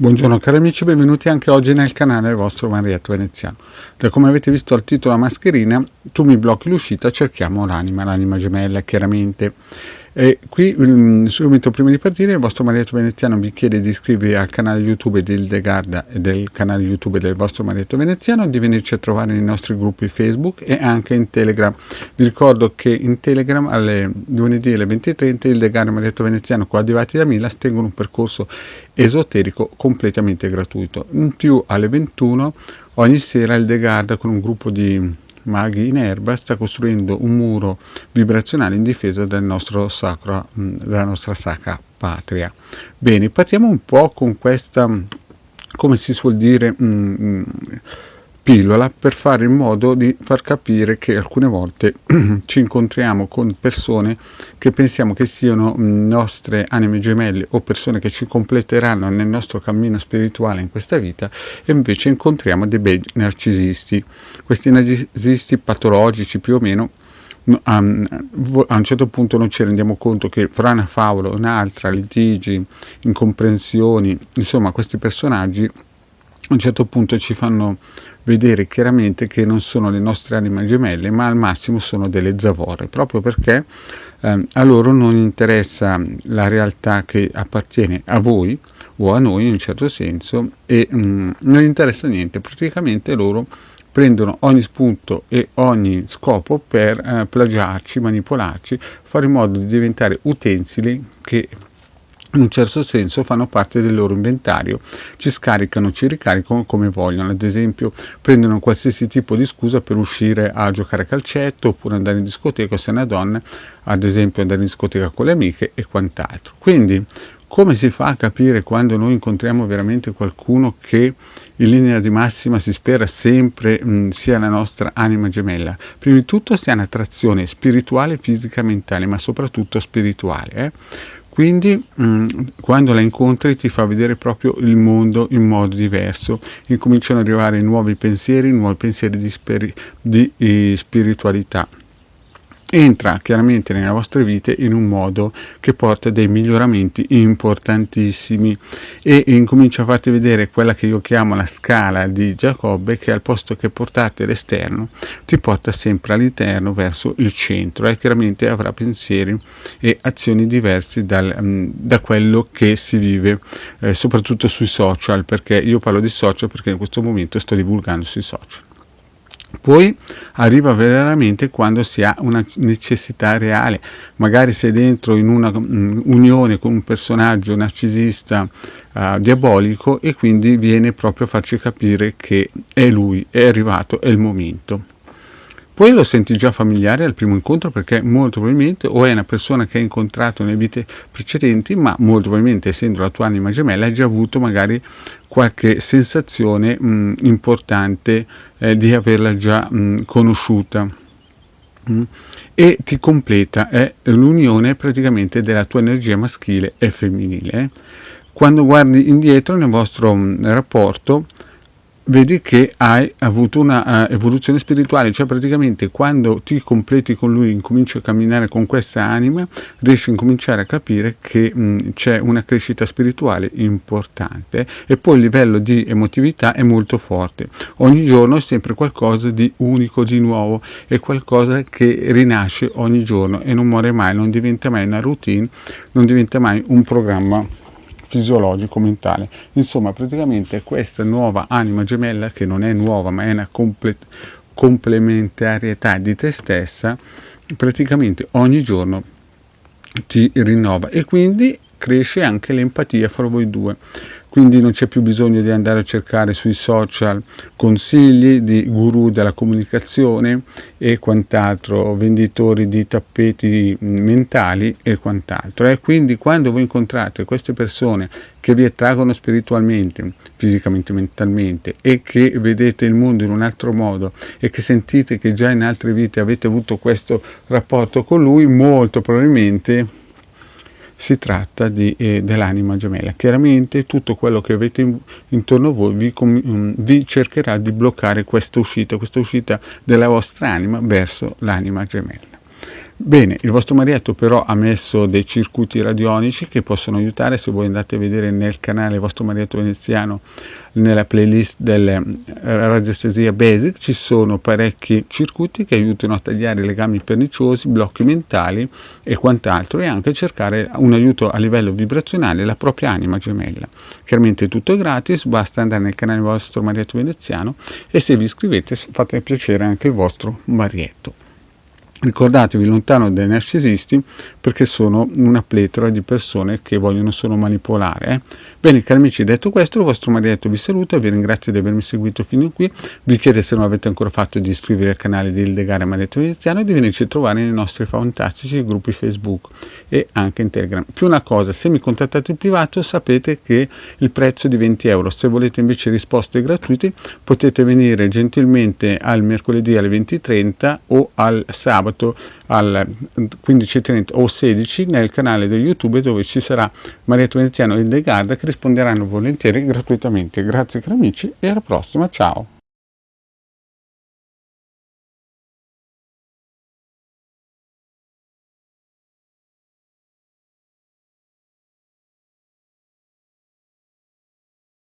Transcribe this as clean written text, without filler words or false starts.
Buongiorno cari amici, benvenuti anche oggi nel canale del vostro Marietto Veneziano. Da come avete visto al titolo la mascherina, tu mi blocchi l'uscita, cerchiamo l'anima gemella chiaramente. E qui subito prima di partire il vostro Marietto Veneziano vi chiede di iscrivervi al canale YouTube di Hildegarda e del canale YouTube del vostro Marietto Veneziano, di venirci a trovare nei nostri gruppi Facebook e anche in Telegram. Vi ricordo che in Telegram alle lunedì alle 20:30 Hildegarda e Marietto Veneziano, coadiuvati da Milas, tengono un percorso esoterico completamente gratuito. In più alle 21 ogni sera Hildegarda con un gruppo di maghi in erba sta costruendo un muro vibrazionale in difesa del nostro sacro, della nostra sacra patria. Bene, partiamo un po' con questa, come si suol dire, pillola per fare in modo di far capire che alcune volte ci incontriamo con persone che pensiamo che siano nostre anime gemelle o persone che ci completeranno nel nostro cammino spirituale in questa vita, e invece incontriamo dei bei narcisisti. Questi narcisisti patologici più o meno, a un certo punto non ci rendiamo conto che fra una favola e un'altra, litigi, incomprensioni, insomma questi personaggi a un certo punto ci fanno vedere chiaramente che non sono le nostre anime gemelle, ma al massimo sono delle zavorre, proprio perché a loro non interessa la realtà che appartiene a voi o a noi in un certo senso, e non interessa niente. Praticamente loro prendono ogni spunto e ogni scopo per plagiarci, manipolarci, fare in modo di diventare utensili che in un certo senso fanno parte del loro inventario, ci scaricano, ci ricaricano come vogliono. Ad esempio prendono qualsiasi tipo di scusa per uscire a giocare a calcetto, oppure andare in discoteca se è una donna, ad esempio andare in discoteca con le amiche e quant'altro. Quindi come si fa a capire quando noi incontriamo veramente qualcuno che in linea di massima si spera sempre sia la nostra anima gemella? Prima di tutto si ha un'attrazione spirituale, fisica, mentale, ma soprattutto spirituale. Quindi quando la incontri ti fa vedere proprio il mondo in modo diverso, incominciano ad arrivare nuovi pensieri di spiritualità. Entra chiaramente nelle vostre vite in un modo che porta dei miglioramenti importantissimi e incomincia a farti vedere quella che io chiamo la scala di Giacobbe, che al posto che portarti all'esterno ti porta sempre all'interno verso il centro, e chiaramente avrà pensieri e azioni diversi da quello che si vive soprattutto sui social, perché io parlo di social perché in questo momento sto divulgando sui social. Poi arriva veramente quando si ha una necessità reale, magari sei dentro in una unione con un personaggio narcisista diabolico, e quindi viene proprio a farci capire che è lui, è arrivato, è il momento. Poi lo senti già familiare al primo incontro, perché molto probabilmente o è una persona che hai incontrato nelle vite precedenti, ma molto probabilmente, essendo la tua anima gemella, hai già avuto magari qualche sensazione importante di averla già conosciuta, e ti completa, è l'unione praticamente della tua energia maschile e femminile. Quando guardi indietro nel vostro rapporto, vedi che hai avuto una evoluzione spirituale, cioè praticamente quando ti completi con lui, incominci a camminare con questa anima, riesci a incominciare a capire che c'è una crescita spirituale importante, e poi il livello di emotività è molto forte. Ogni giorno è sempre qualcosa di unico, di nuovo, è qualcosa che rinasce ogni giorno e non muore mai, non diventa mai una routine, non diventa mai un programma fisiologico, mentale. Insomma, praticamente questa nuova anima gemella, che non è nuova ma è una complementarietà di te stessa, praticamente ogni giorno ti rinnova, e quindi cresce anche l'empatia fra voi due. Quindi non c'è più bisogno di andare a cercare sui social consigli di guru della comunicazione e quant'altro, venditori di tappeti mentali e quant'altro. E quindi quando voi incontrate queste persone che vi attraggono spiritualmente, fisicamente, mentalmente, e che vedete il mondo in un altro modo, e che sentite che già in altre vite avete avuto questo rapporto con lui, molto probabilmente si tratta dell'anima gemella. Chiaramente tutto quello che avete intorno a voi vi cercherà di bloccare questa uscita della vostra anima verso l'anima gemella. Bene, il vostro marietto però ha messo dei circuiti radionici che possono aiutare. Se voi andate a vedere nel canale vostro marietto veneziano, nella playlist delle radiestesia basic, ci sono parecchi circuiti che aiutano a tagliare legami perniciosi, blocchi mentali e quant'altro, e anche cercare un aiuto a livello vibrazionale, la propria anima gemella. Chiaramente tutto è gratis, basta andare nel canale vostro marietto veneziano e se vi iscrivete fate piacere anche il vostro marietto. Ricordatevi, lontano dai narcisisti, perché sono una pletora di persone che vogliono solo manipolare. Bene, cari amici, detto questo, il vostro marietto vi saluta, vi ringrazio di avermi seguito fino a qui, vi chiedo, se non avete ancora fatto, di iscrivervi al canale di Ildegara Marietto Veneziano e di venirci a trovare nei nostri fantastici gruppi Facebook e anche in Telegram. Più una cosa, se mi contattate in privato sapete che il prezzo è di 20 euro, se volete invece risposte gratuite potete venire gentilmente al mercoledì alle 20:30 o al sabato al 15:30 o 16 nel canale di YouTube, dove ci sarà Marietto Veneziano e Hildegarda che risponderanno volentieri gratuitamente. Grazie cari amici e alla prossima, ciao!